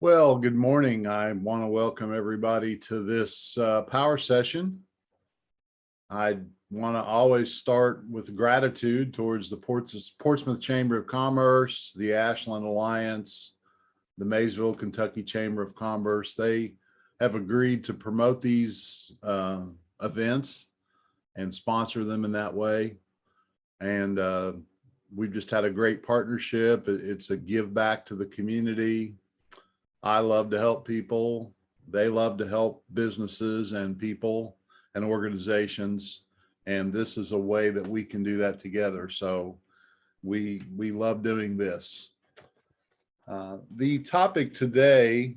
Well, good morning. I want to welcome everybody to this power session. I want to always start with gratitude towards the Portsmouth Chamber of Commerce, the Ashland Alliance, the Maysville, Kentucky Chamber of Commerce. They have agreed to promote these events and sponsor them in that way. And we've just had a great partnership. It's a give back to the community. I love to help people. They love to help businesses and people and organizations. And this is a way that we can do that together. So we love doing this. The topic today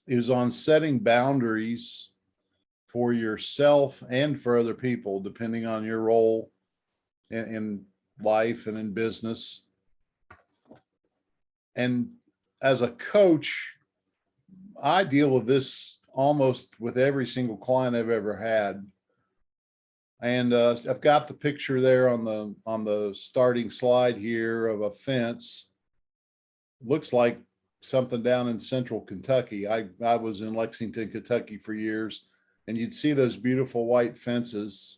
is on setting boundaries for yourself and for other people, depending on your role in life and in business. And as a coach, I deal with this almost with every single client I've ever had. And I've got the picture there on the starting slide here of a fence. Looks like something down in central Kentucky. I was in Lexington, Kentucky for years, and you'd see those beautiful white fences.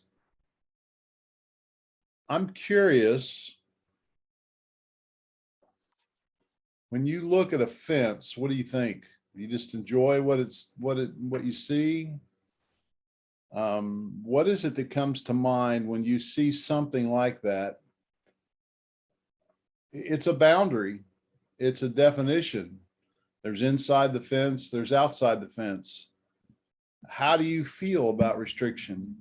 I'm curious, when you look at a fence, what do you think? You just enjoy what you see? What is it that comes to mind when you see something like that? It's a boundary. It's a definition. There's inside the fence, there's outside the fence. How do you feel about restriction?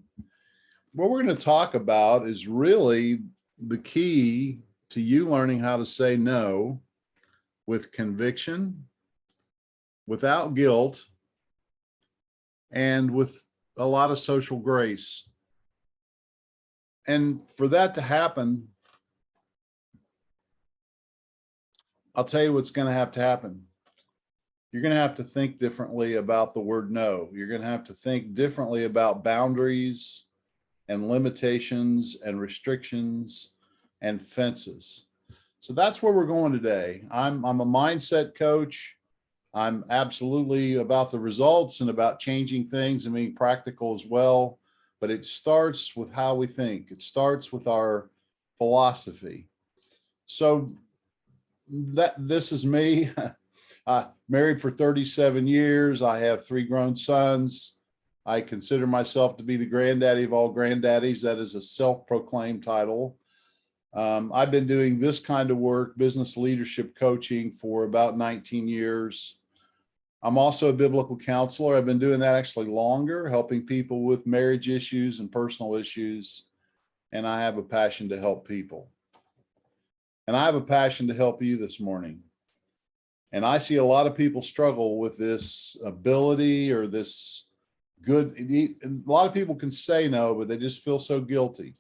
What we're going to talk about is really the key to you learning how to say no with conviction, without guilt, and with a lot of social grace. And for that to happen, I'll tell you what's going to have to happen. You're going to have to think differently about the word no. You're going to have to think differently about boundaries and limitations and restrictions and fences. So that's where we're going today. I'm a mindset coach. I'm absolutely about the results and about changing things and being practical as well. But it starts with how we think. It starts with our philosophy. So this is me. Married for 37 years. I have 3 grown sons. I consider myself to be the granddaddy of all granddaddies. That is a self-proclaimed title. I've been doing this kind of work, business leadership coaching, for about 19 years. I'm also a biblical counselor. I've been doing that actually longer, helping people with marriage issues and personal issues. And I have a passion to help people. And I have a passion to help you this morning. And I see a lot of people struggle with this ability or this good. A lot of people can say no, but they just feel so guilty.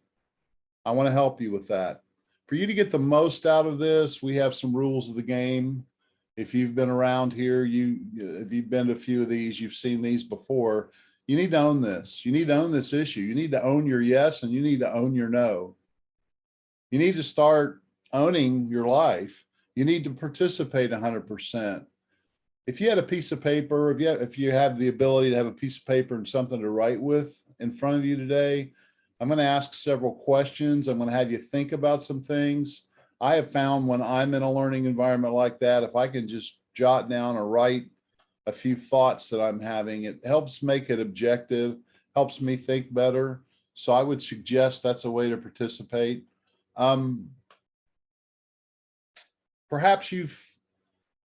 I want to help you with that. For you to get the most out of this, we have some rules of the game. If you've been around here, if you've been to a few of these, you've seen these before. You need to own this. You need to own this issue. You need to own your yes, and you need to own your no. You need to start owning your life. You need to participate 100%. If you had a piece of paper, if you have the ability to have a piece of paper and something to write with in front of you today, I'm going to ask several questions. I'm going to have you think about some things. I have found when I'm in a learning environment like that, if I can just jot down or write a few thoughts that I'm having, it helps make it objective, helps me think better. So I would suggest that's a way to participate. Perhaps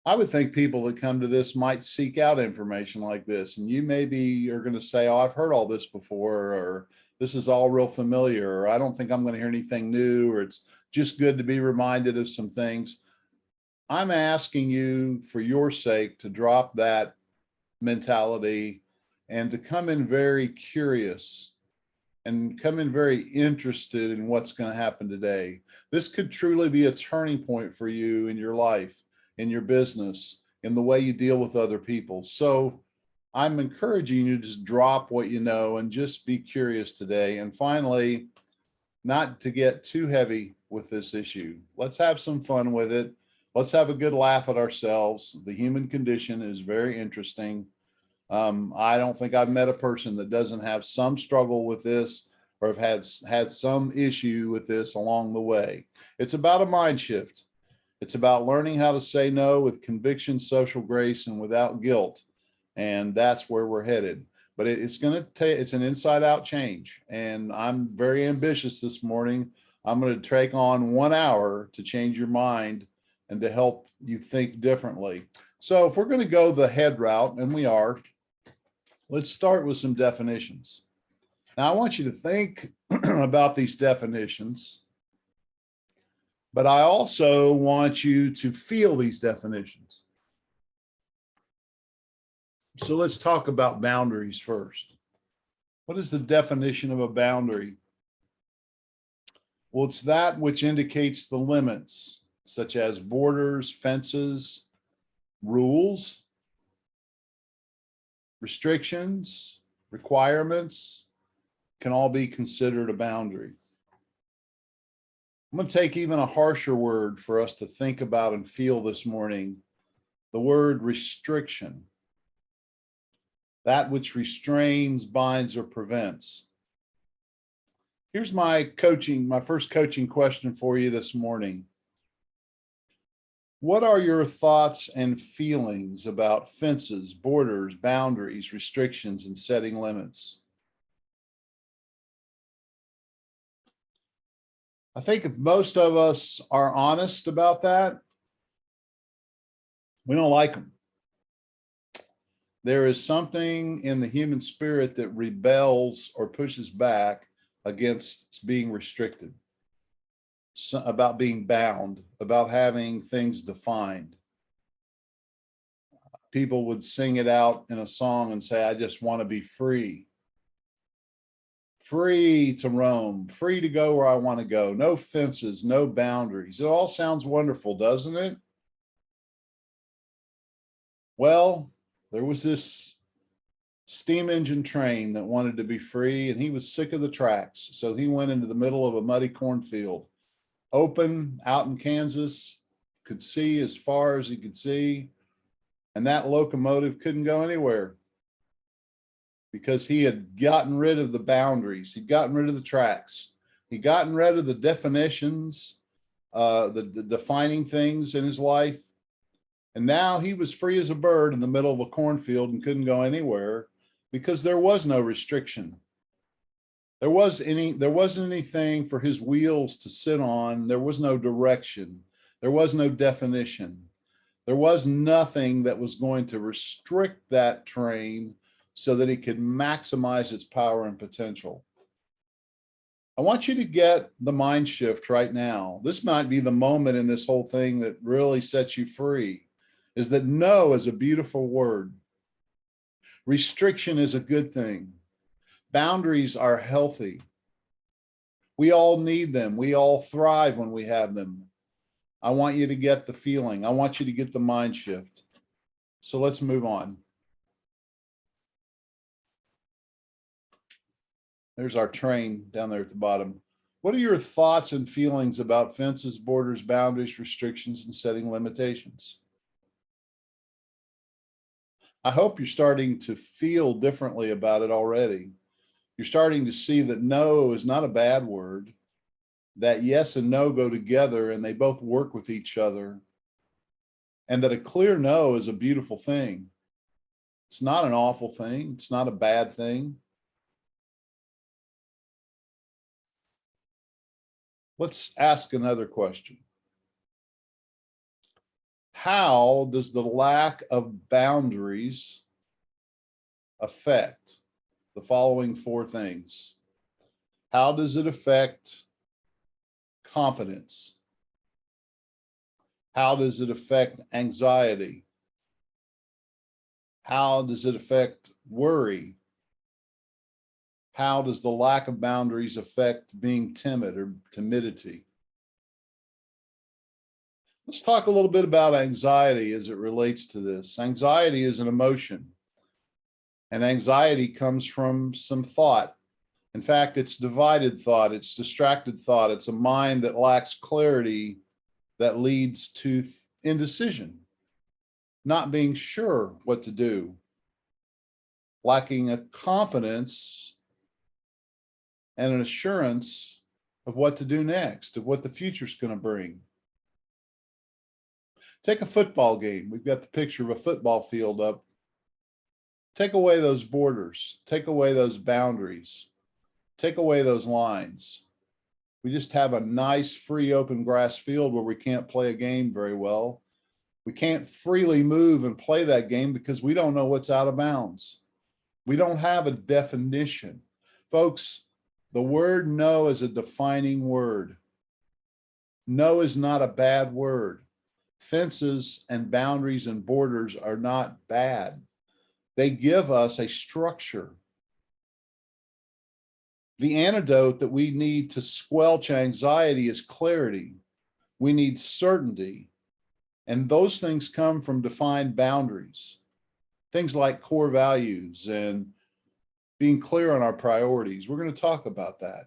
I would think people that come to this might seek out information like this, and you maybe are going to say, oh, I've heard all this before, or this is all real familiar, or I don't think I'm going to hear anything new, or it's just good to be reminded of some things. I'm asking you, for your sake, to drop that mentality and to come in very curious and come in very interested in what's going to happen today. This could truly be a turning point for you in your life, in your business, in the way you deal with other people. So I'm encouraging you to just drop what you know and just be curious today. And finally, not to get too heavy with this issue. Let's have some fun with it. let's have a good laugh at ourselves. The human condition is very interesting. I don't think I've met a person that doesn't have some struggle with this or have had some issue with this along the way. It's about a mind shift. It's about learning how to say no with conviction, social grace, and without guilt. And that's where we're headed. But it's going to take, it's an inside out change. And I'm very ambitious this morning. I'm going to take on 1 hour to change your mind and to help you think differently. So if we're going to go the head route, and we are, let's start with some definitions. Now, I want you to think about these definitions, but I also want you to feel these definitions. So let's talk about boundaries first. What is the definition of a boundary? Well, it's that which indicates the limits, such as borders, fences, rules, restrictions, requirements, can all be considered a boundary. I'm going to take even a harsher word for us to think about and feel this morning, the word restriction. That which restrains, binds, or prevents. Here's my first coaching question for you this morning. What are your thoughts and feelings about fences, borders, boundaries, restrictions, and setting limits? I think if most of us are honest about that, we don't like them. There is something in the human spirit that rebels or pushes back against being restricted, about being bound, about having things defined. People would sing it out in a song and say, I just want to be free. Free to roam, free to go where I want to go. No fences, no boundaries. It all sounds wonderful, doesn't it? Well, there was this steam engine train that wanted to be free, and he was sick of the tracks. So he went into the middle of a muddy cornfield, open out in Kansas, could see as far as he could see. And that locomotive couldn't go anywhere because he had gotten rid of the boundaries. He'd gotten rid of the tracks. He'd gotten rid of the definitions, the defining things in his life. And now he was free as a bird in the middle of a cornfield and couldn't go anywhere because there was no restriction. There wasn't anything for his wheels to sit on. There was no direction. There was no definition. There was nothing that was going to restrict that train so that it could maximize its power and potential. I want you to get the mind shift right now. This might be the moment in this whole thing that really sets you free, is that no is a beautiful word. Restriction is a good thing. Boundaries are healthy. We all need them. We all thrive when we have them. I want you to get the feeling. I want you to get the mind shift. So let's move on. There's our train down there at the bottom. What are your thoughts and feelings about fences, borders, boundaries, restrictions, and setting limitations? I hope you're starting to feel differently about it already. You're starting to see that no is not a bad word, that yes and no go together and they both work with each other, and that a clear no is a beautiful thing. It's not an awful thing. It's not a bad thing. Let's ask another question. How does the lack of boundaries affect the following 4 things? How does it affect confidence? How does it affect anxiety? How does it affect worry? How does the lack of boundaries affect being timid or timidity? Let's talk a little bit about anxiety as it relates to this. Anxiety is an emotion, and anxiety comes from some thought. In fact, it's divided thought, it's distracted thought, it's a mind that lacks clarity that leads to indecision, not being sure what to do, lacking a confidence and an assurance of what to do next, of what the future's going to bring. Take a football game. We've got the picture of a football field up. Take away those borders, take away those boundaries, take away those lines. We just have a nice free open grass field where we can't play a game very well. We can't freely move and play that game because we don't know what's out of bounds. We don't have a definition. Folks, the word no is a defining word. No is not a bad word. Fences and boundaries and borders are not bad. They give us a structure. The antidote that we need to squelch anxiety is clarity. We need certainty. And those things come from defined boundaries. Things like core values and being clear on our priorities. We're going to talk about that.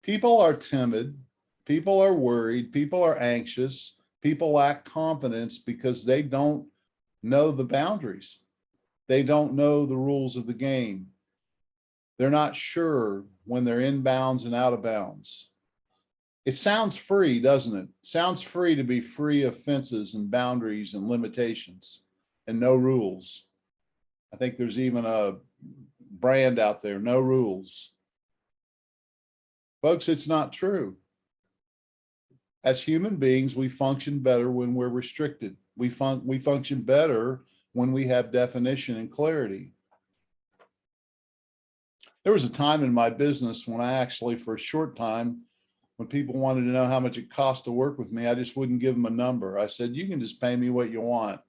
People are timid. People are worried. People are anxious. People lack confidence because they don't know the boundaries. They don't know the rules of the game. They're not sure when they're in bounds and out of bounds. It sounds free, doesn't it? It sounds free to be free of fences and boundaries and limitations and no rules. I think there's even a brand out there, no rules. Folks, it's not true. As human beings, we function better when we're restricted. We function better when we have definition and clarity. There was a time in my business when I actually, for a short time, when people wanted to know how much it cost to work with me, I just wouldn't give them a number. I said, you can just pay me what you want.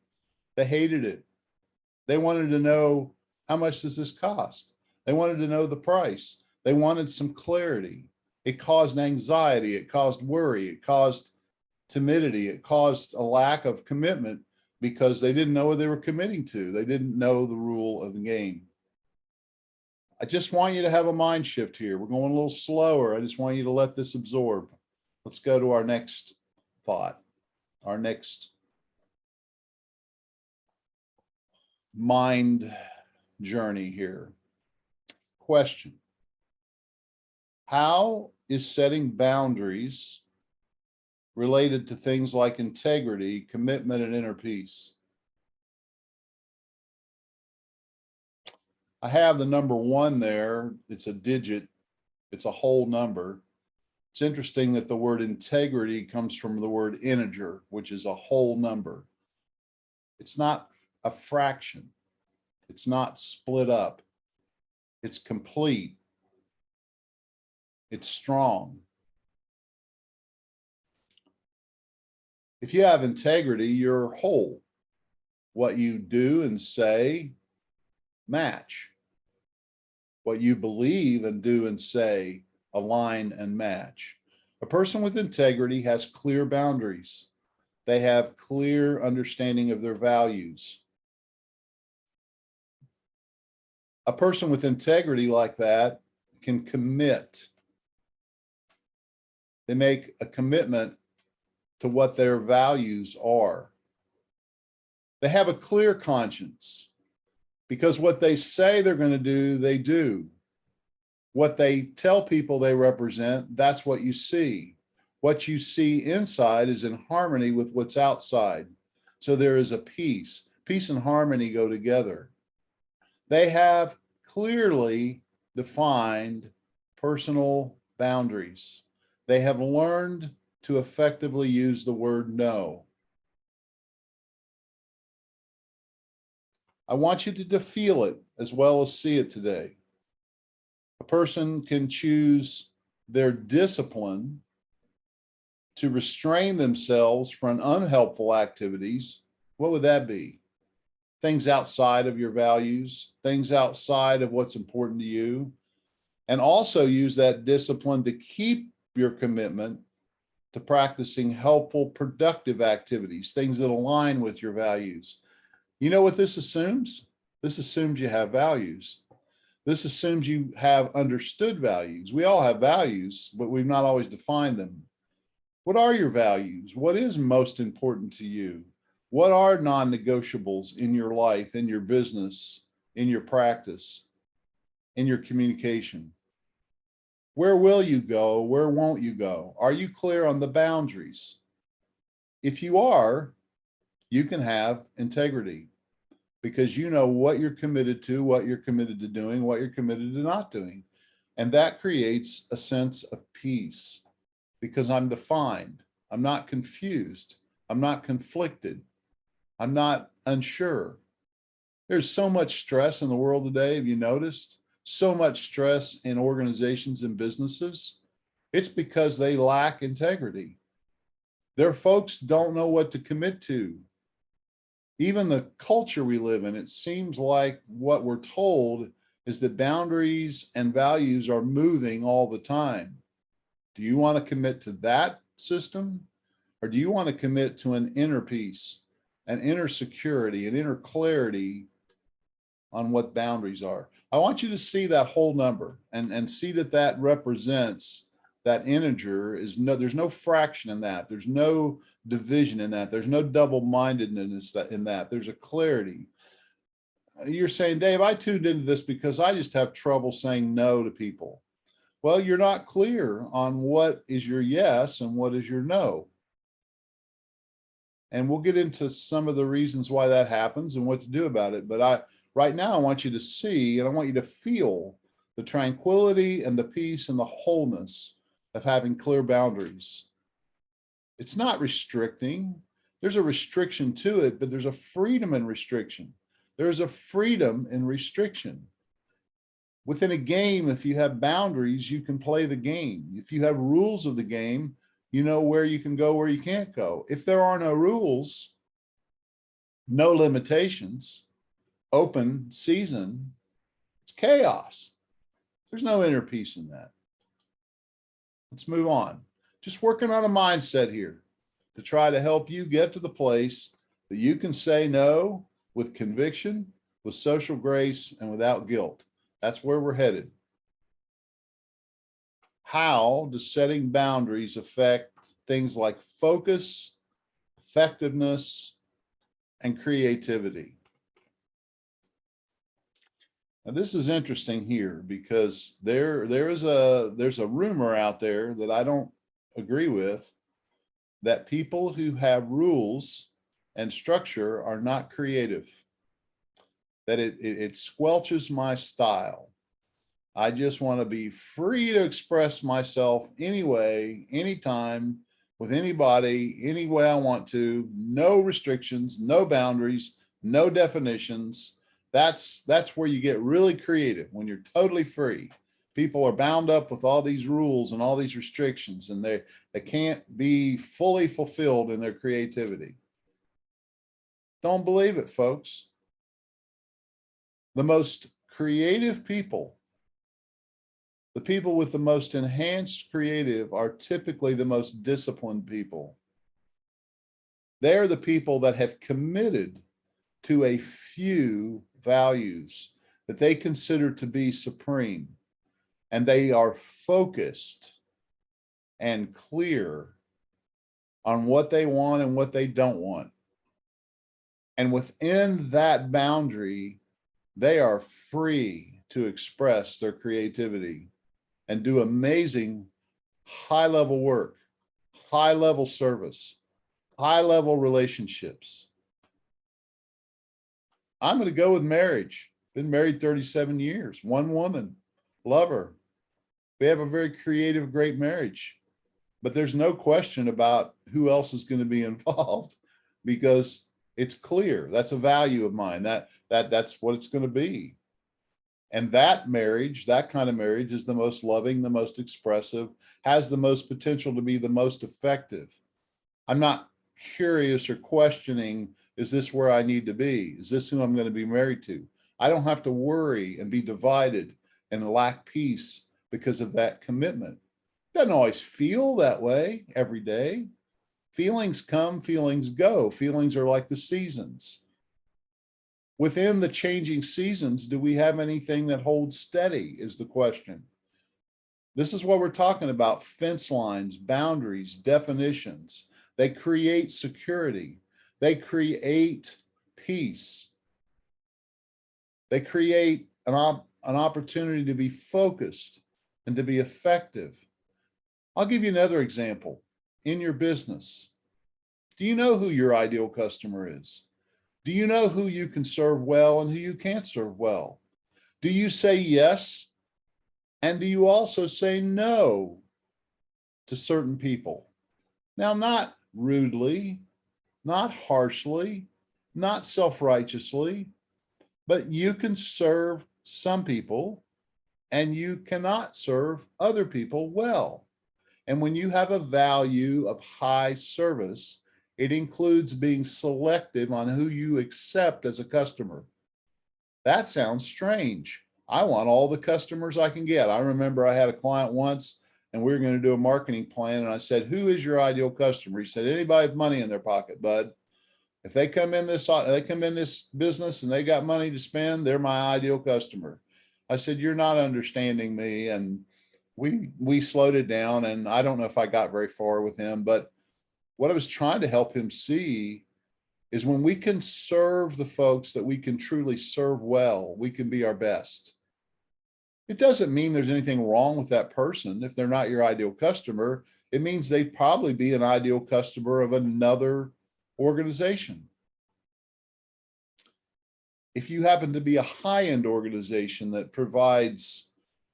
They hated it. They wanted to know, how much does this cost? They wanted to know the price. They wanted some clarity. It caused anxiety. It caused worry. It caused timidity. It caused a lack of commitment because they didn't know what they were committing to. They didn't know the rule of the game. I just want you to have a mind shift here. We're going a little slower. I just want you to let this absorb. Let's go to our next thought, our next mind journey here. Question: how is setting boundaries related to things like integrity, commitment, and inner peace? I have the number 1 there. It's a digit. It's a whole number. It's interesting that the word integrity comes from the word integer, which is a whole number. It's not a fraction. It's not split up. It's complete. It's strong. If you have integrity, you're whole. What you do and say match. What you believe and do and say align and match. A person with integrity has clear boundaries. They have clear understanding of their values. A person with integrity like that can commit. They make a commitment to what their values are. They have a clear conscience because what they say they're going to do, they do. What they tell people they represent, that's what you see. What you see inside is in harmony with what's outside. So there is a peace. Peace and harmony go together. They have clearly defined personal boundaries. They have learned to effectively use the word no. I want you to feel it as well as see it today. A person can choose their discipline to restrain themselves from unhelpful activities. What would that be? Things outside of your values, things outside of what's important to you, and also use that discipline to keep your commitment to practicing helpful, productive activities, things that align with your values. You know what this assumes? This assumes you have values. This assumes you have understood values. We all have values, but we've not always defined them. What are your values? What is most important to you? What are non-negotiables in your life, in your business, in your practice, in your communication? Where will you go? Where won't you go? Are you clear on the boundaries? If you are, you can have integrity because you know what you're committed to, what you're committed to doing, what you're committed to not doing. And that creates a sense of peace because I'm defined. I'm not confused. I'm not conflicted. I'm not unsure. There's so much stress in the world today. Have you noticed? So much stress in organizations and businesses. It's because they lack integrity. Their folks don't know what to commit to. Even the culture we live in, it seems like what we're told is that boundaries and values are moving all the time. Do you want to commit to that system? Or do you want to commit to an inner peace, an inner security, an inner clarity on what boundaries are? I want you to see that whole number and see that that represents that integer is no, there's no fraction in that. There's no division in that. There's no double-mindedness in that. There's a clarity. You're saying, Dave, I tuned into this because I just have trouble saying no to people. Well, you're not clear on what is your yes and what is your no. And we'll get into some of the reasons why that happens and what to do about it. But right now, I want you to see and I want you to feel the tranquility and the peace and the wholeness of having clear boundaries. It's not restricting. There's a restriction to it, but there's a freedom in restriction. There's a freedom in restriction. Within a game, if you have boundaries, you can play the game. If you have rules of the game, you know where you can go, where you can't go. If there are no rules, no limitations, open season, it's chaos. There's no inner peace in that. Let's move on. Just working on a mindset here to try to help you get to the place that you can say no with conviction, with social grace, and without guilt. That's where we're headed. How does setting boundaries affect things like focus, effectiveness, and creativity? Now, this is interesting here because there's a rumor out there that I don't agree with, that people who have rules and structure are not creative, that it squelches my style. I just want to be free to express myself anyway, anytime, with anybody, any way I want to, no restrictions, no boundaries, no definitions. That's where you get really creative, when you're totally free. People are bound up with all these rules and all these restrictions, and they can't be fully fulfilled in their creativity. Don't believe it, folks. The most creative people, the people with the most enhanced creative, are typically the most disciplined people. They're the people that have committed to a few values that they consider to be supreme, and they are focused and clear on what they want and what they don't want. And within that boundary, they are free to express their creativity and do amazing high-level work, high-level service, high-level relationships. I'm going to go with marriage. Been married 37 years, one woman, love her. We have a very creative, great marriage, but there's no question about who else is going to be involved because it's clear. That's a value of mine. That's what it's going to be. And that marriage, that kind of marriage, is the most loving, the most expressive, has the most potential to be the most effective. I'm not curious or questioning, is this where I need to be? Is this who I'm going to be married to? I don't have to worry and be divided and lack peace because of that commitment. Doesn't always feel that way every day. Feelings come, feelings go. Feelings are like the seasons. Within the changing seasons, do we have anything that holds steady is the question. This is what we're talking about: fence lines, boundaries, definitions. They create security. They create peace. They create an opportunity to be focused and to be effective. I'll give you another example. In your business, do you know who your ideal customer is? Do you know who you can serve well and who you can't serve well? Do you say yes? And do you also say no to certain people? Now, not rudely, not harshly, not self-righteously, but you can serve some people and you cannot serve other people well. And when you have a value of high service, it includes being selective on who you accept as a customer. That sounds strange. I want all the customers I can get. I remember I had a client once and we were going to do a marketing plan. And I said, who is your ideal customer? He said, anybody with money in their pocket, bud. If they come in this business and they got money to spend, they're my ideal customer. I said, you're not understanding me. And we slowed it down. And I don't know if I got very far with him, but what I was trying to help him see is when we can serve the folks that we can truly serve well, we can be our best. It doesn't mean there's anything wrong with that person. If they're not your ideal customer, it means they'd probably be an ideal customer of another organization. If you happen to be a high-end organization that provides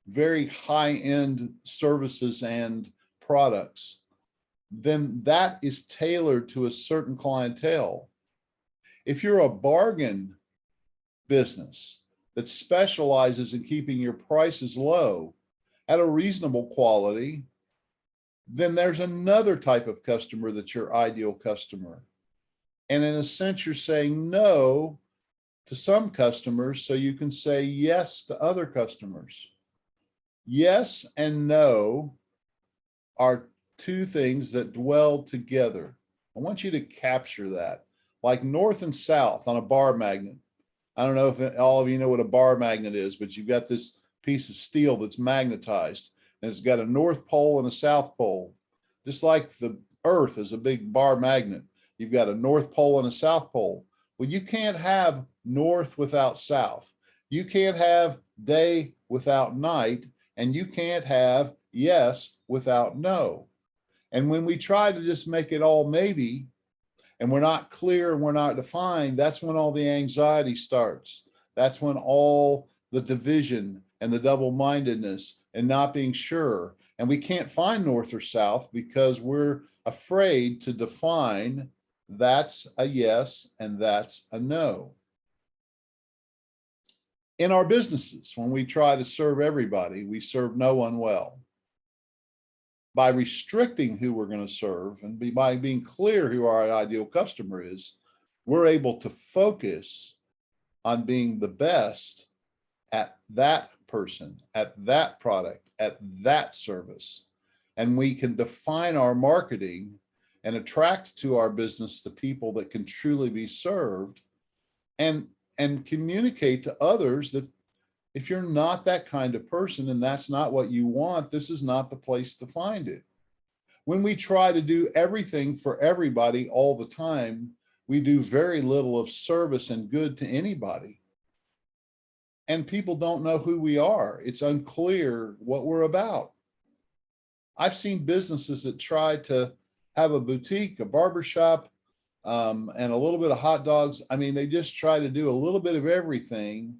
very high-end services and products, then that is tailored to a certain clientele. If you're a bargain business that specializes in keeping your prices low at a reasonable quality, then there's another type of customer that's your ideal customer. And in a sense, you're saying no to some customers so you can say yes to other customers. Yes and no are two things that dwell together. I want you to capture that, like north and south on a bar magnet. I don't know if all of you know what a bar magnet is, but you've got this piece of steel that's magnetized and it's got a north pole and a south pole. Just like the earth is a big bar magnet, you've got a north pole and a south pole. Well, you can't have north without south. You can't have day without night, and you can't have yes without no. And when we try to just make it all maybe, and we're not clear and we're not defined, that's when all the anxiety starts. That's when all the division and the double-mindedness and not being sure. And we can't find north or south because we're afraid to define that's a yes and that's a no. In our businesses, when we try to serve everybody, we serve no one well. By restricting who we're going to serve and by being clear who our ideal customer is, we're able to focus on being the best at that person, at that product, at that service. And we can define our marketing and attract to our business the people that can truly be served, and communicate to others that if you're not that kind of person and that's not what you want, this is not the place to find it. When we try to do everything for everybody all the time, we do very little of service and good to anybody. And people don't know who we are. It's unclear what we're about. I've seen businesses that try to have a boutique, a barbershop, and a little bit of hot dogs. I mean, they just try to do a little bit of everything.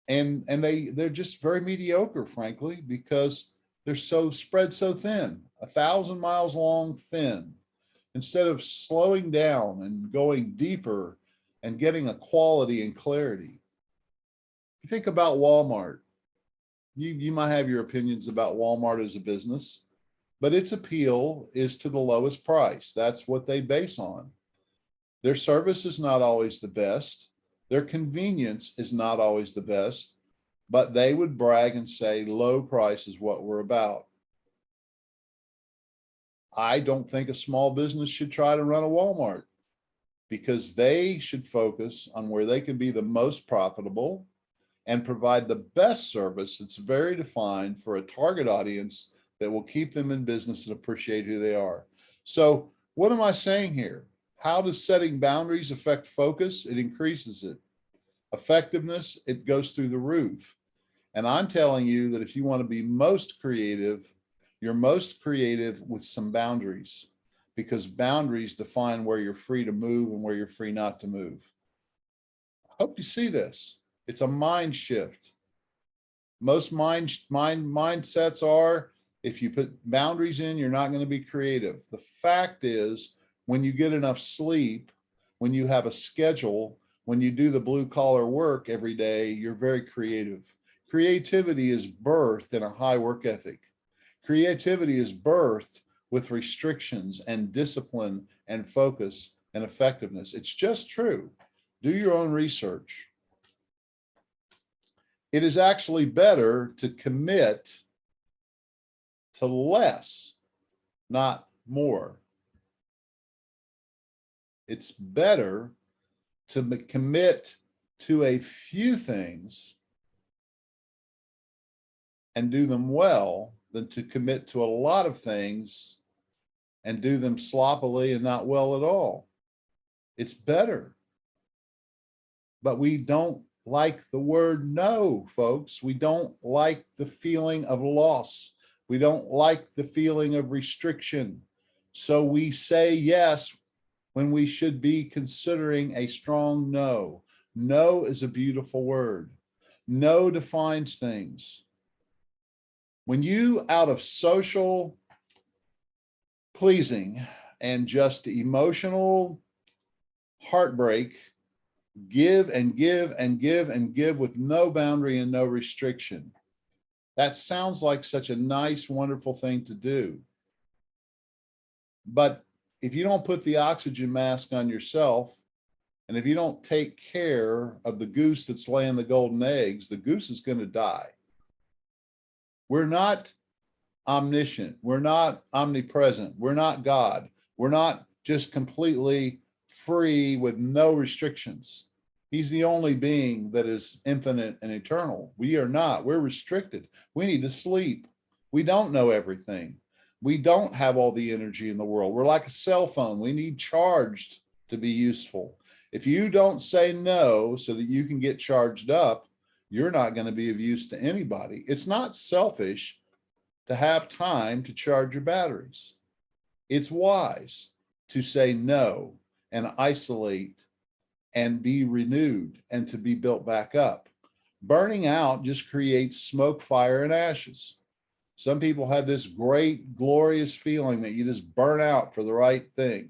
And they're just very mediocre, frankly, because they're so spread so thin, 1,000 miles long thin. Instead of slowing down and going deeper and getting a quality and clarity. You think about Walmart. You might have your opinions about Walmart as a business, but its appeal is to the lowest price. That's what they base on. Their service is not always the best. Their convenience is not always the best, but they would brag and say low price is what we're about. I don't think a small business should try to run a Walmart, because they should focus on where they can be the most profitable and provide the best service that's very defined for a target audience that will keep them in business and appreciate who they are. So what am I saying here? How does setting boundaries affect focus? It increases it. Effectiveness, it goes through the roof. And I'm telling you that if you want to be most creative, you're most creative with some boundaries, because boundaries define where you're free to move and where you're free not to move. I hope you see this. It's a mind shift. Most mindsets are, if you put boundaries in, you're not going to be creative. The fact is, when you get enough sleep, when you have a schedule, when you do the blue collar work every day, you're very creative. Creativity is birthed in a high work ethic. Creativity is birthed with restrictions and discipline and focus and effectiveness. It's just true. Do your own research. It is actually better to commit to less, not more. It's better to commit to a few things and do them well than to commit to a lot of things and do them sloppily and not well at all. It's better. But we don't like the word no, folks. We don't like the feeling of loss. We don't like the feeling of restriction. So we say yes when we should be considering a strong no. No is a beautiful word. No defines things. When you, out of social pleasing and just emotional heartbreak, give and give and give and give with no boundary and no restriction, that sounds like such a nice, wonderful thing to do. But if you don't put the oxygen mask on yourself, and if you don't take care of the goose that's laying the golden eggs, the goose is going to die. We're not omniscient. We're not omnipresent. We're not God. We're not just completely free with no restrictions. He's the only being that is infinite and eternal. We are not. We're restricted. We need to sleep. We don't know everything. We don't have all the energy in the world. We're like a cell phone. We need charged to be useful. If you don't say no so that you can get charged up, you're not going to be of use to anybody. It's not selfish to have time to charge your batteries. It's wise to say no and isolate and be renewed and to be built back up. Burning out just creates smoke, fire, and ashes. Some people have this great, glorious feeling that you just burn out for the right thing.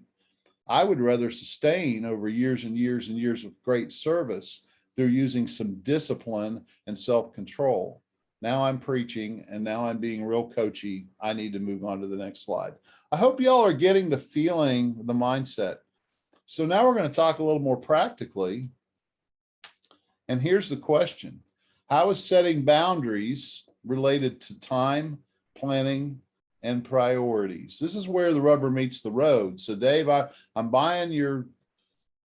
I would rather sustain over years and years and years of great service through using some discipline and self-control. Now I'm preaching and now I'm being real coachy. I need to move on to the next slide. I hope y'all are getting the feeling, the mindset. So now we're going to talk a little more practically. And here's the question. How is setting boundaries related to time, planning, and priorities? This is where the rubber meets the road. So Dave, I'm buying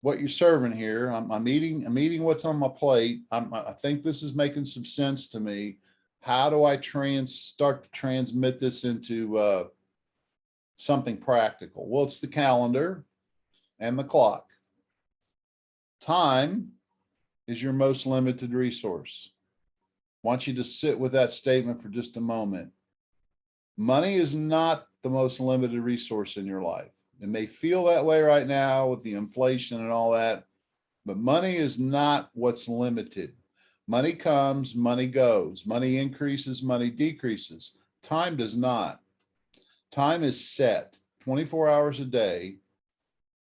what you're serving here. I'm eating what's on my plate. I think this is making some sense to me. How do I start to transmit this into something practical? Well, it's the calendar and the clock. Time is your most limited resource. I want you to sit with that statement for just a moment. Money is not the most limited resource in your life. It may feel that way right now with the inflation and all that, but money is not what's limited. Money comes, money goes. Money increases, money decreases. Time does not. Time is set 24 hours a day.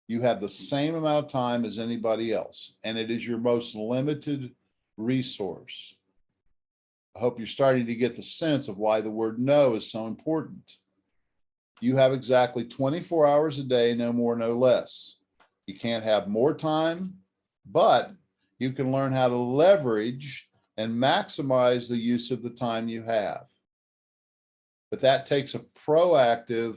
You have the same amount of time as anybody else, and it is your most limited resource. I hope you're starting to get the sense of why the word no is so important. You have exactly 24 hours a day, no more, no less. You can't have more time, but you can learn how to leverage and maximize the use of the time you have. But that takes a proactive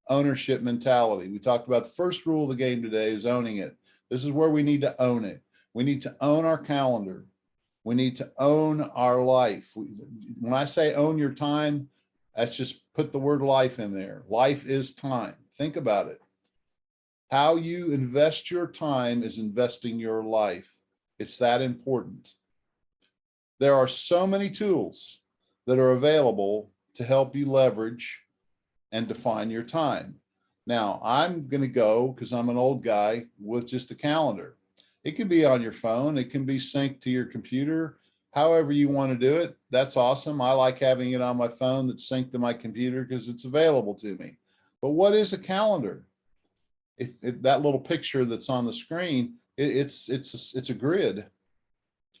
ownership mentality. We talked about the first rule of the game today is owning it. This is where we need to own it. We need to own our calendar. We need to own our life. When I say own your time, that's just put the word life in there. Life is time. Think about it. How you invest your time is investing your life. It's that important. There are so many tools that are available to help you leverage and define your time. Now, I'm going to go, because I'm an old guy, with just a calendar. It can be on your phone. It can be synced to your computer. However you want to do it, that's awesome. I like having it on my phone that's synced to my computer because it's available to me. But what is a calendar? If that little picture that's on the screen, it's a grid.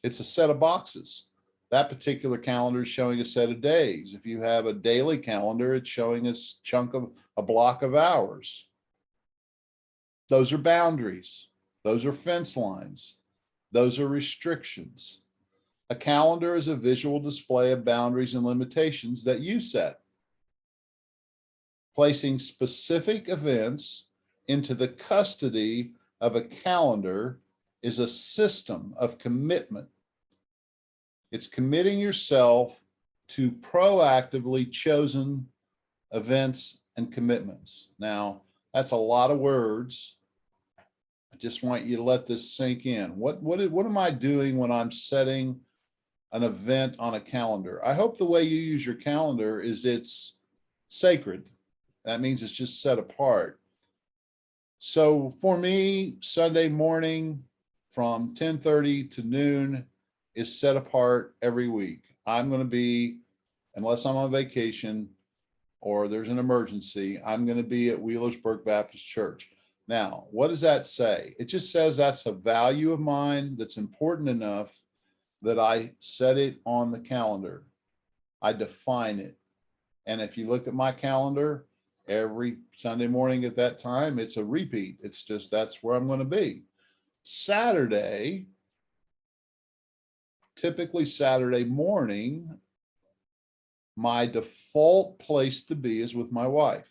It's a set of boxes. That particular calendar is showing a set of days. If you have a daily calendar, it's showing a chunk of a block of hours. Those are boundaries. Those are fence lines. Those are restrictions. A calendar is a visual display of boundaries and limitations that you set. Placing specific events into the custody of a calendar is a system of commitment. It's committing yourself to proactively chosen events and commitments. Now, that's a lot of words. I just want you to let this sink in. What am I doing when I'm setting an event on a calendar? I hope the way you use your calendar is it's sacred. That means it's just set apart. So for me, Sunday morning from 10:30 to noon is set apart every week. I'm going to be, unless I'm on vacation or there's an emergency, I'm going to be at Wheelersburg Baptist Church. Now, what does that say? It just says that's a value of mine that's important enough that I set it on the calendar. I define it. And if you look at my calendar, every Sunday morning at that time, it's a repeat. It's just, that's where I'm going to be. Saturday, typically Saturday morning, my default place to be is with my wife,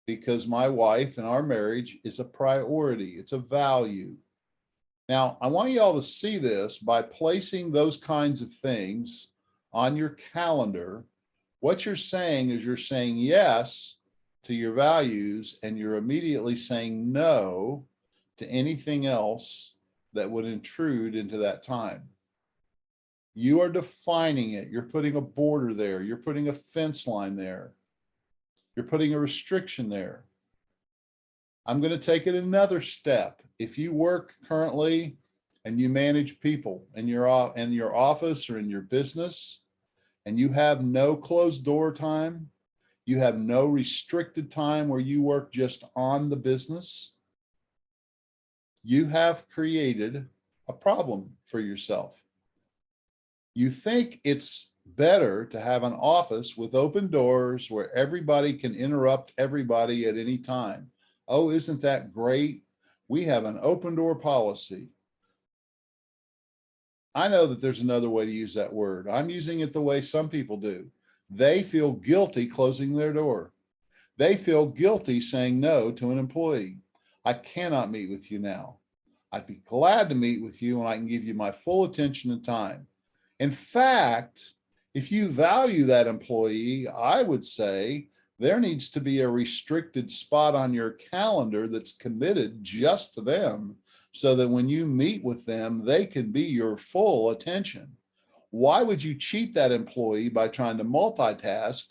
because my wife and our marriage is a priority. It's a value. Now, I want you all to see this by placing those kinds of things on your calendar. What you're saying is you're saying yes to your values, and you're immediately saying no to anything else that would intrude into that time. You are defining it. You're putting a border there. You're putting a fence line there. You're putting a restriction there. I'm going to take it another step. If you work currently and you manage people in your office or in your business, and you have no closed door time, you have no restricted time where you work just on the business, you have created a problem for yourself. You think it's better to have an office with open doors where everybody can interrupt everybody at any time. Oh, isn't that great? We have an open door policy. I know that there's another way to use that word. I'm using it the way some people do. They feel guilty closing their door. They feel guilty saying no to an employee. I cannot meet with you now. I'd be glad to meet with you and I can give you my full attention and time. In fact, if you value that employee, I would say there needs to be a restricted spot on your calendar that's committed just to them, so that when you meet with them, they can be your full attention. Why would you cheat that employee by trying to multitask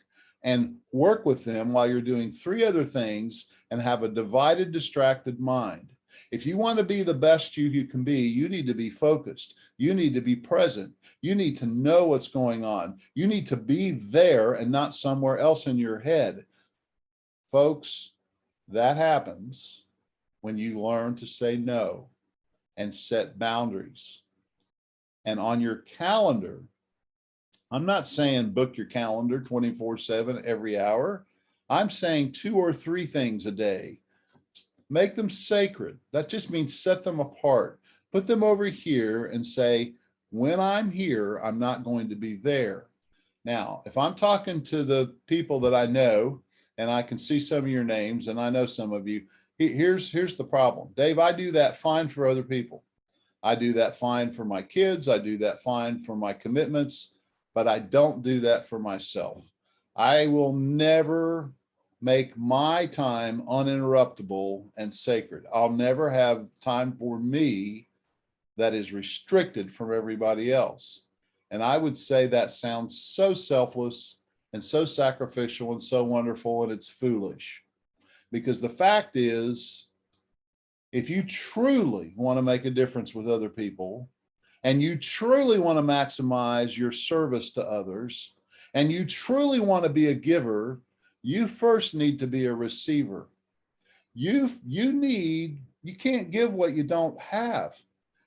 and work with them while you're doing 3 other things and have a divided, distracted mind? If you want to be the best you can be, you need to be focused. You need to be present. You need to know what's going on. You need to be there and not somewhere else in your head. Folks, that happens when you learn to say no and set boundaries. And on your calendar, I'm not saying book your calendar 24/7 every hour. I'm saying 2 or 3 things a day. Make them sacred. That just means set them apart. Put them over here and say, when I'm here, I'm not going to be there. Now, if I'm talking to the people that I know, and I can see some of your names, and I know some of you, here's the problem. Dave, I do that fine for other people. I do that fine for my kids. I do that fine for my commitments, but I don't do that for myself. I will never make my time uninterruptible and sacred. I'll never have time for me that is restricted from everybody else. And I would say that sounds so selfless and so sacrificial and so wonderful, and it's foolish. Because the fact is, if you truly want to make a difference with other people, and you truly want to maximize your service to others, and you truly want to be a giver, you first need to be a receiver. You can't give what you don't have,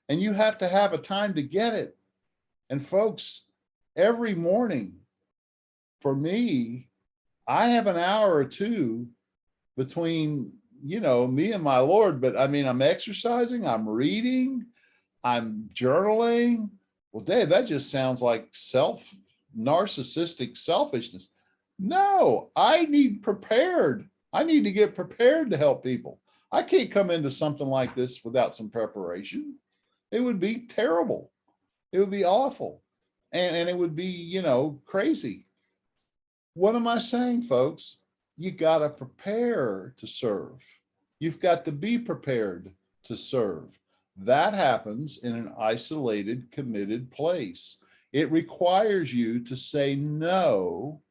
and you have to have a time to get it. And folks, every morning for me, I have an hour or two between, me and my Lord, but I mean, I'm exercising, I'm reading, I'm journaling. Well, Dave, that just sounds like narcissistic selfishness. No, I need prepared. I need to get prepared to help people. I can't come into something like this without some preparation. It would be terrible. It would be awful. And it would be, crazy. What am I saying, folks? You got to prepare to serve. You've got to be prepared to serve. That happens in an isolated, committed place. It requires you to say no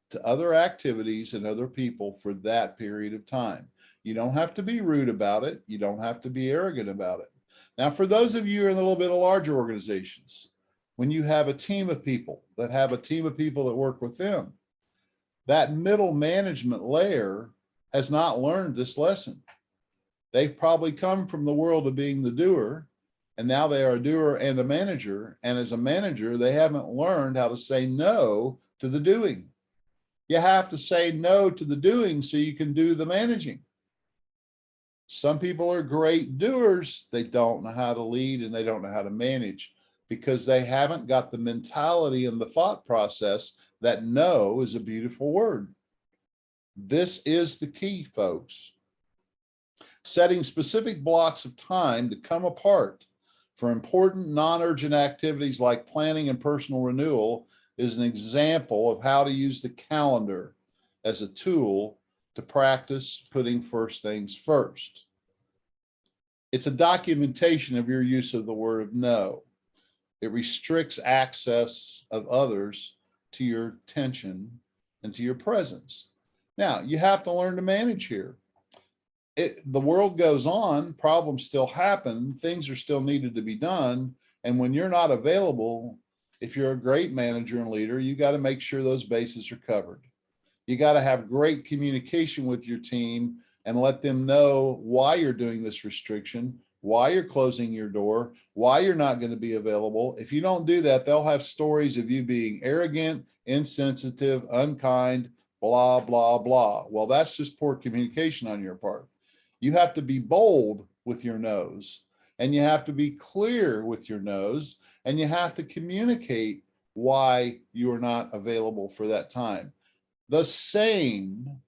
to other activities and other people for that period of time. You don't have to be rude about it. You don't have to be arrogant about it. Now, for those of you in a little bit of larger organizations, when you have a team of people that work with them, that middle management layer has not learned this lesson. They've probably come from the world of being the doer, and now they are a doer and a manager. And as a manager, they haven't learned how to say no to the doing. You have to say no to the doing so you can do the managing. Some people are great doers. They don't know how to lead and they don't know how to manage because they haven't got the mentality and the thought process that no is a beautiful word. This is the key, folks. Setting specific blocks of time to come apart for important non-urgent activities like planning and personal renewal is an example of how to use the calendar as a tool to practice putting first things first. It's a documentation of your use of the word no. It restricts access of others to your attention and to your presence. Now, you have to learn to manage here. The world goes on, problems still happen, things are still needed to be done. And when you're not available, if you're a great manager and leader, you got to make sure those bases are covered. You got to have great communication with your team and let them know why you're doing this restriction, why you're closing your door, why you're not going to be available. If you don't do that, they'll have stories of you being arrogant, insensitive, unkind, blah, blah, blah. Well, that's just poor communication on your part. You have to be bold with your no's, and you have to be clear with your no's, and you have to communicate why you are not available for that time. The same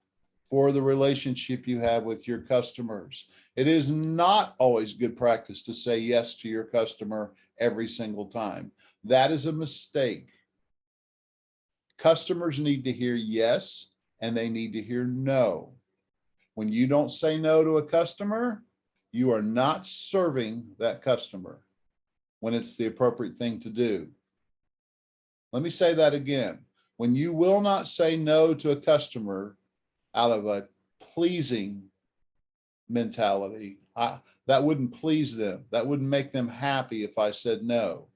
for the relationship you have with your customers. It is not always good practice to say yes to your customer every single time. That is a mistake. Customers need to hear yes, and they need to hear no. When you don't say no to a customer, you are not serving that customer when it's the appropriate thing to do. Let me say that again. When you will not say no to a customer out of a pleasing mentality, that wouldn't please them. That wouldn't make them happy if I said no.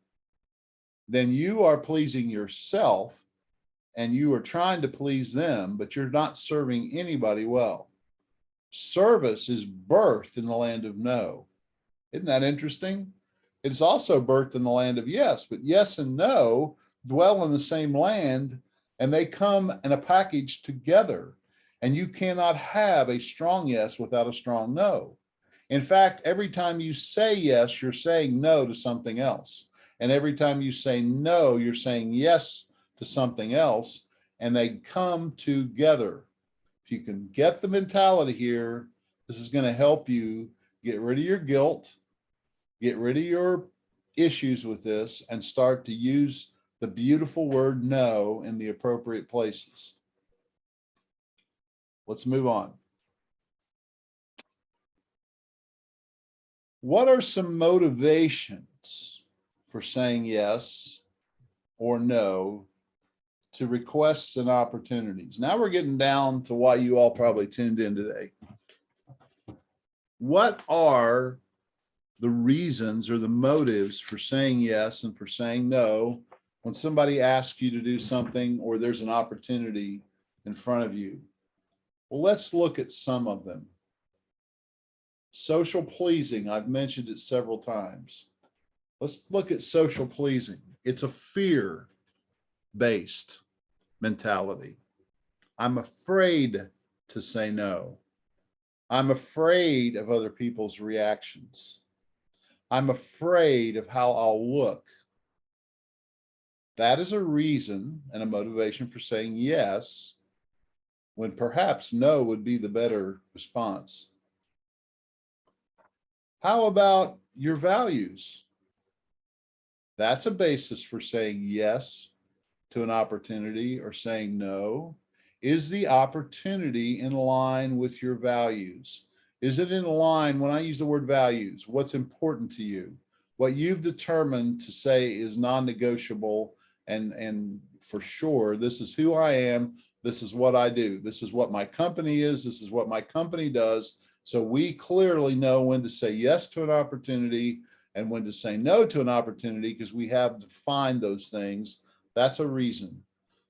Then you are pleasing yourself and you are trying to please them, but you're not serving anybody well. Service is birthed in the land of no. Isn't that interesting? It's also birthed in the land of yes, but yes and no dwell in the same land and they come in a package together. And you cannot have a strong yes without a strong no. In fact, every time you say yes, you're saying no to something else. And every time you say no, you're saying yes to something else, and they come together. If you can get the mentality here, this is going to help you get rid of your guilt, get rid of your issues with this and start to use the beautiful word no in the appropriate places. Let's move on. What are some motivations for saying yes or no to requests and opportunities? Now we're getting down to why you all probably tuned in today. What are the reasons or the motives for saying yes and for saying no when somebody asks you to do something or there's an opportunity in front of you? Well, let's look at some of them. Social pleasing, I've mentioned it several times. Let's look at social pleasing. It's a fear-based mentality. I'm afraid to say no. I'm afraid of other people's reactions. I'm afraid of how I'll look. That is a reason and a motivation for saying yes, when perhaps no would be the better response. How about your values? That's a basis for saying yes to an opportunity or saying no. Is the opportunity in line with your values? Is it in line, when I use the word values, what's important to you? What you've determined to say is non-negotiable and for sure, this is who I am, this is what I do, this is what my company is, this is what my company does. So we clearly know when to say yes to an opportunity and when to say no to an opportunity because we have defined those things. That's a reason.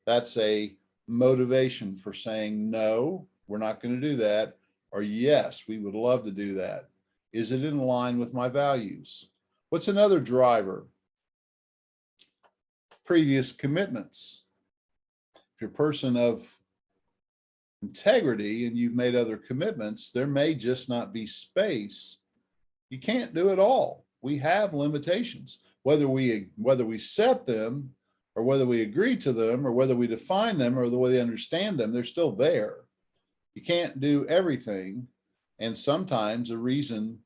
That's a motivation for saying no, we're not going to do that, or yes, we would love to do that. Is it in line with my values? What's another driver? Previous commitments. If you're a person of integrity and you've made other commitments, there may just not be space. You can't do it all. We have limitations, whether we set them or whether we agree to them or whether we define them or the way they understand them, they're still there. You can't do everything. And sometimes a reason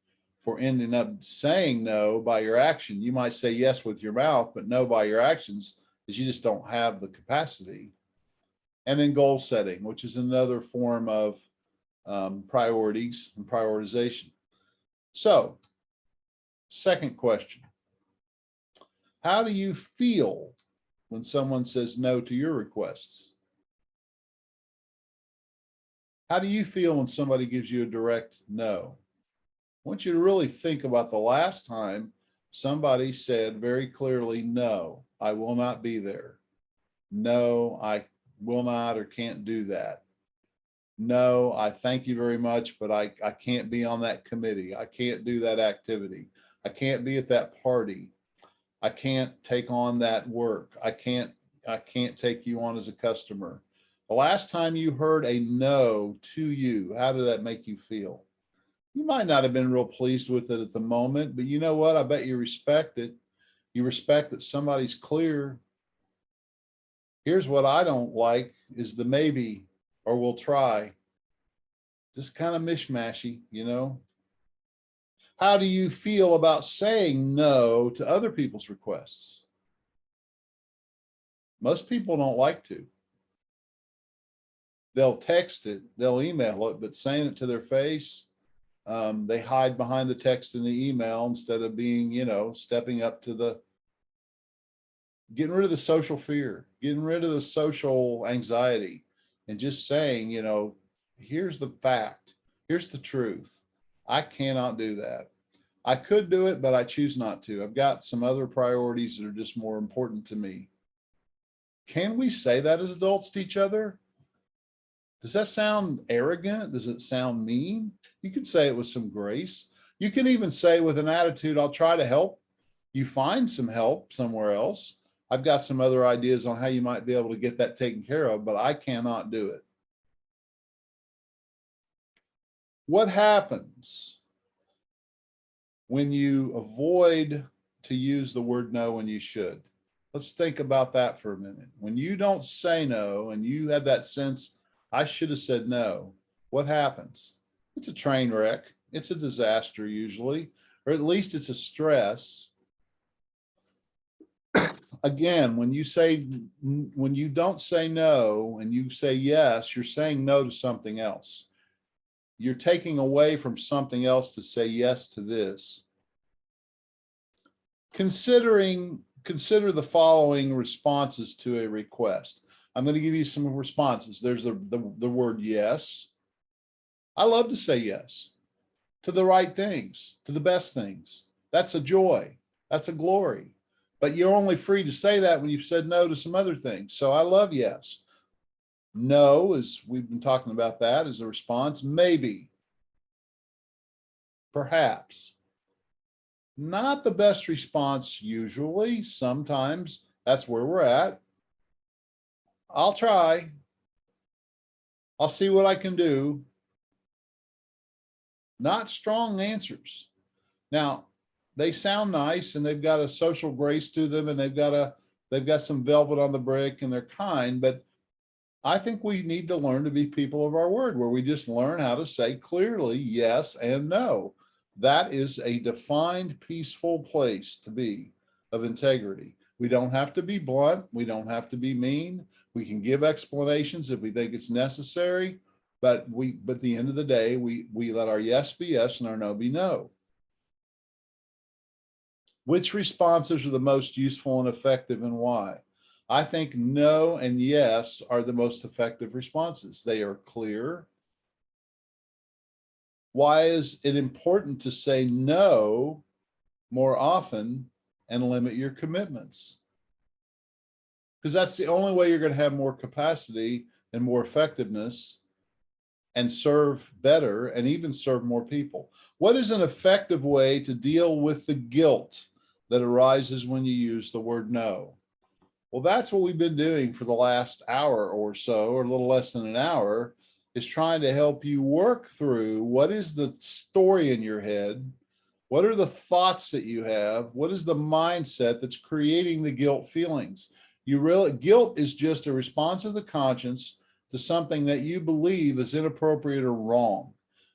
for ending up saying no by your action, you might say yes with your mouth, but no by your actions, is you just don't have the capacity. And then goal setting, which is another form of priorities and prioritization. So, second question, how do you feel when someone says no to your requests? How do you feel when somebody gives you a direct no? I want you to really think about the last time somebody said very clearly, no, I will not be there. No, I will not or can't do that. No, I thank you very much, but I can't be on that committee. I can't do that activity. I can't be at that party. I can't take on that work. I can't take you on as a customer. The last time you heard a no to you, how did that make you feel? You might not have been real pleased with it at the moment, but you know what? I bet you respect it. You respect that somebody's clear. Here's what I don't like is the maybe or we'll try. Just kind of mishmashy, you know? How do you feel about saying no to other people's requests? Most people don't like to. They'll text it, they'll email it, but saying it to their face, they hide behind the text and the email instead of being, you know, stepping up to getting rid of the social fear, getting rid of the social anxiety, and just saying, you know, here's the fact, here's the truth. I cannot do that. I could do it, but I choose not to. I've got some other priorities that are just more important to me. Can we say that as adults to each other? Does that sound arrogant? Does it sound mean? You can say it with some grace. You can even say with an attitude, I'll try to help you find some help somewhere else. I've got some other ideas on how you might be able to get that taken care of, but I cannot do it. What happens when you avoid to use the word no when you should? Let's think about that for a minute. When you don't say no and you have that sense, I should have said no, what happens? It's a train wreck. It's a disaster usually, or at least it's a stress. again, when you don't say no and you say yes, you're saying no to something else. You're taking away from something else to say yes to this. Consider the following responses to a request. I'm going to give you some responses. There's the word yes. I love to say yes to the right things, to the best things. That's a joy. That's a glory. But you're only free to say that when you've said no to some other things. So I love yes. No, as we've been talking about, that as a response. Maybe. Perhaps. Not the best response usually. Sometimes that's where we're at. I'll try. I'll see what I can do. Not strong answers. Now, they sound nice and they've got a social grace to them and they've got some velvet on the brick and they're kind, but I think we need to learn to be people of our word, where we just learn how to say clearly yes and no. That is a defined, peaceful place to be, of integrity. We don't have to be blunt. We don't have to be mean. We can give explanations if we think it's necessary, but at the end of the day, we let our yes be yes and our no be no. Which responses are the most useful and effective, and why? I think no and yes are the most effective responses. They are clear. Why is it important to say no more often and limit your commitments? Because that's the only way you're going to have more capacity and more effectiveness and serve better and even serve more people. What is an effective way to deal with the guilt that arises when you use the word no? Well, that's what we've been doing for the last hour or so, or a little less than an hour, is trying to help you work through what is the story in your head, what are the thoughts that you have, what is the mindset that's creating the guilt feelings. Guilt is just a response of the conscience to something that you believe is inappropriate or wrong.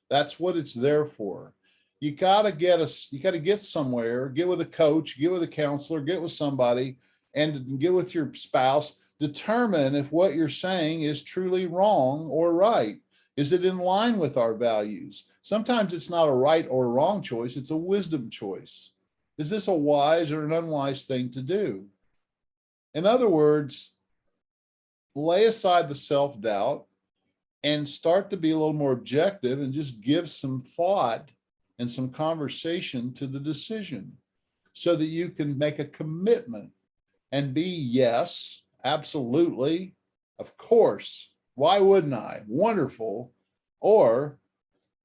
That's what it's there for. You got to get somewhere, get with a coach, get with a counselor, get with somebody, and get with your spouse. Determine if what you're saying is truly wrong or right. Is it in line with our values? Sometimes it's not a right or wrong choice, it's a wisdom choice. Is this a wise or an unwise thing to do? In other words, lay aside the self-doubt and start to be a little more objective and just give some thought and some conversation to the decision so that you can make a commitment and be yes, absolutely, of course, why wouldn't I? Wonderful, or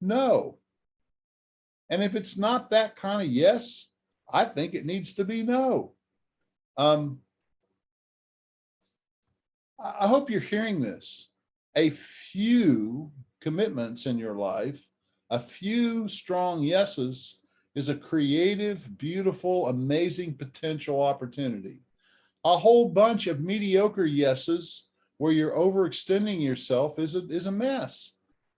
no. And if it's not that kind of yes, I think it needs to be no. I hope you're hearing this. A few commitments in your life, a few strong yeses, is a creative, beautiful, amazing potential opportunity. A whole bunch of mediocre yeses where you're overextending yourself is a mess.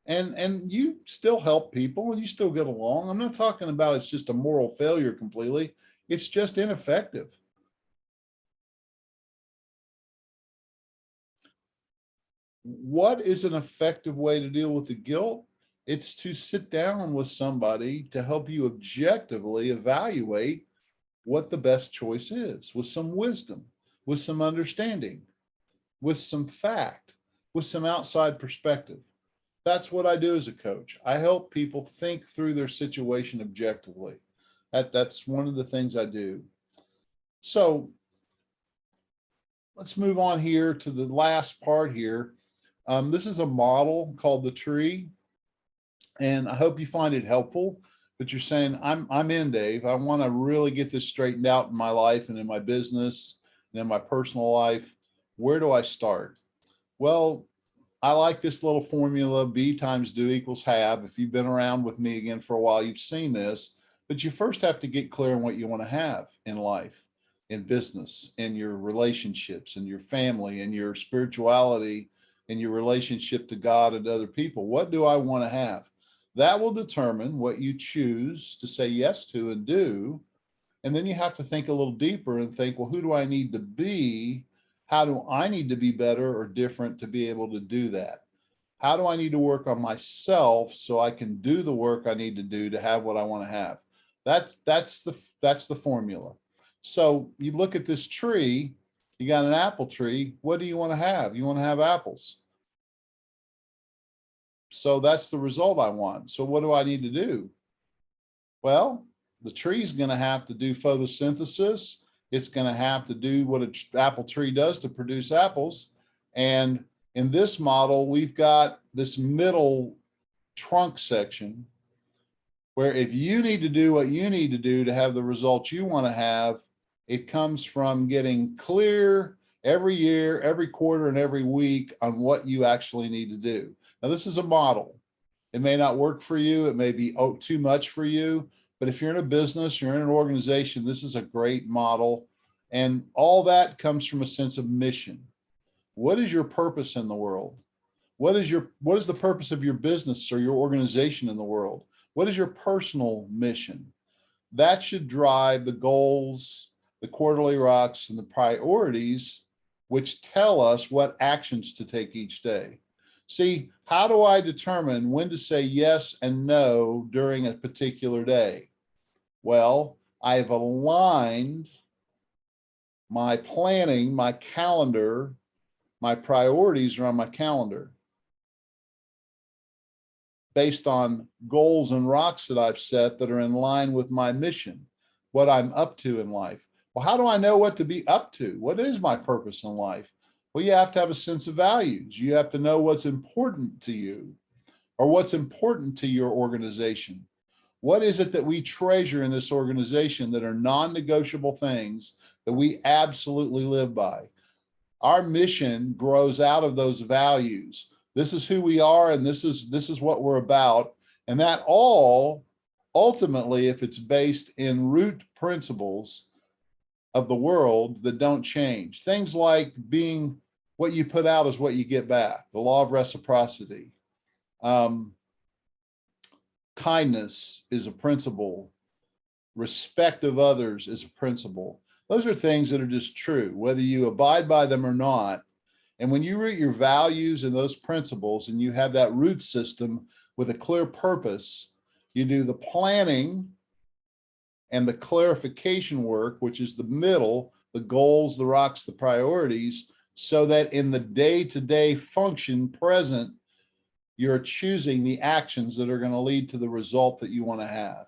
And you still help people and you still get along. I'm not talking about it's just a moral failure completely. It's just ineffective. What is an effective way to deal with the guilt? It's to sit down with somebody to help you objectively evaluate what the best choice is, with some wisdom, with some understanding, with some fact, with some outside perspective. That's what I do as a coach. I help people think through their situation objectively. That's one of the things I do. So let's move on here to the last part here. This is a model called the tree, and I hope you find it helpful. But you're saying, I'm in, Dave. I want to really get this straightened out in my life and in my business and in my personal life. Where do I start? Well, I like this little formula, B times do equals have. If you've been around with me again for a while, you've seen this, but you first have to get clear on what you want to have in life, in business, in your relationships, in your family, in your spirituality, in your relationship to God and other people. What do I want to have? That will determine what you choose to say yes to and do. And then you have to think a little deeper and think, well, who do I need to be? How do I need to be better or different to be able to do that? How do I need to work on myself so I can do the work I need to do to have what I want to have? That's the formula. So you look at this tree, you got an apple tree. What do you want to have? You want to have apples. So that's the result I want. So what do I need to do? Well, the tree is going to have to do photosynthesis. It's going to have to do what an apple tree does to produce apples. And in this model, we've got this middle trunk section where if you need to do what you need to do to have the results you want to have, it comes from getting clear every year, every quarter, and every week on what you actually need to do. Now, this is a model. It may not work for you. It may be too much for you. But if you're in a business, you're in an organization, this is a great model. And all that comes from a sense of mission. What is your purpose in the world? What is the purpose of your business or your organization in the world? What is your personal mission? That should drive the goals, the quarterly rocks, and the priorities, which tell us what actions to take each day. See, how do I determine when to say yes and no during a particular day? Well, I've aligned my planning, my calendar, my priorities are on my calendar based on goals and rocks that I've set that are in line with my mission, what I'm up to in life. Well, how do I know what to be up to? What is my purpose in life? Well, you have to have a sense of values. You have to know what's important to you or what's important to your organization. What is it that we treasure in this organization that are non-negotiable things that we absolutely live by? Our mission grows out of those values. This is who we are, and this is what we're about. And that all, ultimately, if it's based in root principles of the world that don't change, things like being what you put out is what you get back, the law of reciprocity. Kindness is a principle. Respect of others is a principle. Those are things that are just true, whether you abide by them or not. And when you root your values and those principles and you have that root system with a clear purpose, you do the planning and the clarification work, which is the middle, the goals, the rocks, the priorities, so that in the day-to-day function present, you're choosing the actions that are going to lead to the result that you want to have.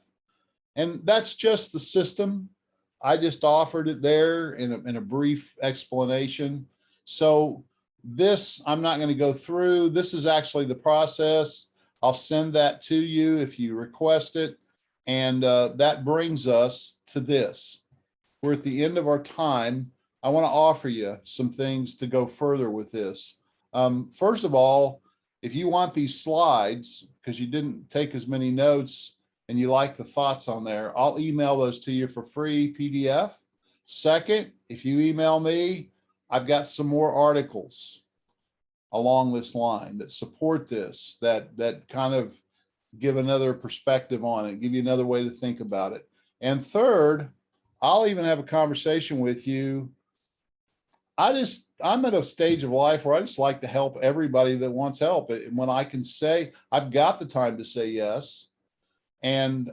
And that's just the system. I just offered it there in a brief explanation. So this, I'm not going to go through. This is actually the process. I'll send that to you if you request it. And that brings us to this. We're at the end of our time. I want to offer you some things to go further with this. First of all, if you want these slides, because you didn't take as many notes and you like the thoughts on there, I'll email those to you for free PDF. Second, if you email me, I've got some more articles along this line that support this, that kind of give another perspective on it, give you another way to think about it. And third, I'll even have a conversation with you. I'm at a stage of life where I just like to help everybody that wants help. And when I can say, I've got the time to say yes. And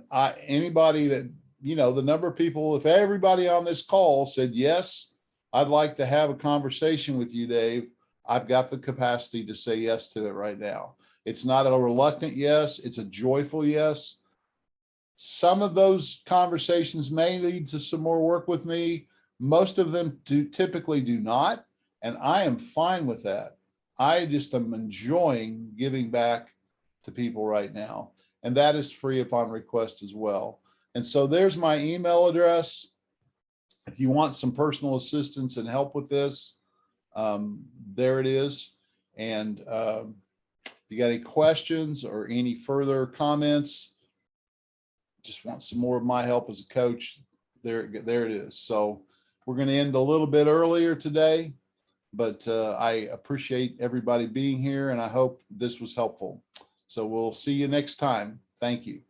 anybody that, the number of people, if everybody on this call said, yes, I'd like to have a conversation with you, Dave, I've got the capacity to say yes to it right now. It's not a reluctant yes, it's a joyful yes. Some of those conversations may lead to some more work with me. Most of them typically do not, and I am fine with that. I just am enjoying giving back to people right now, and that is free upon request as well. And so there's my email address. If you want some personal assistance and help with this, there it is. And if you got any questions or any further comments, just want some more of my help as a coach, there it is. So we're going to end a little bit earlier today, but I appreciate everybody being here, and I hope this was helpful. So we'll see you next time. Thank you.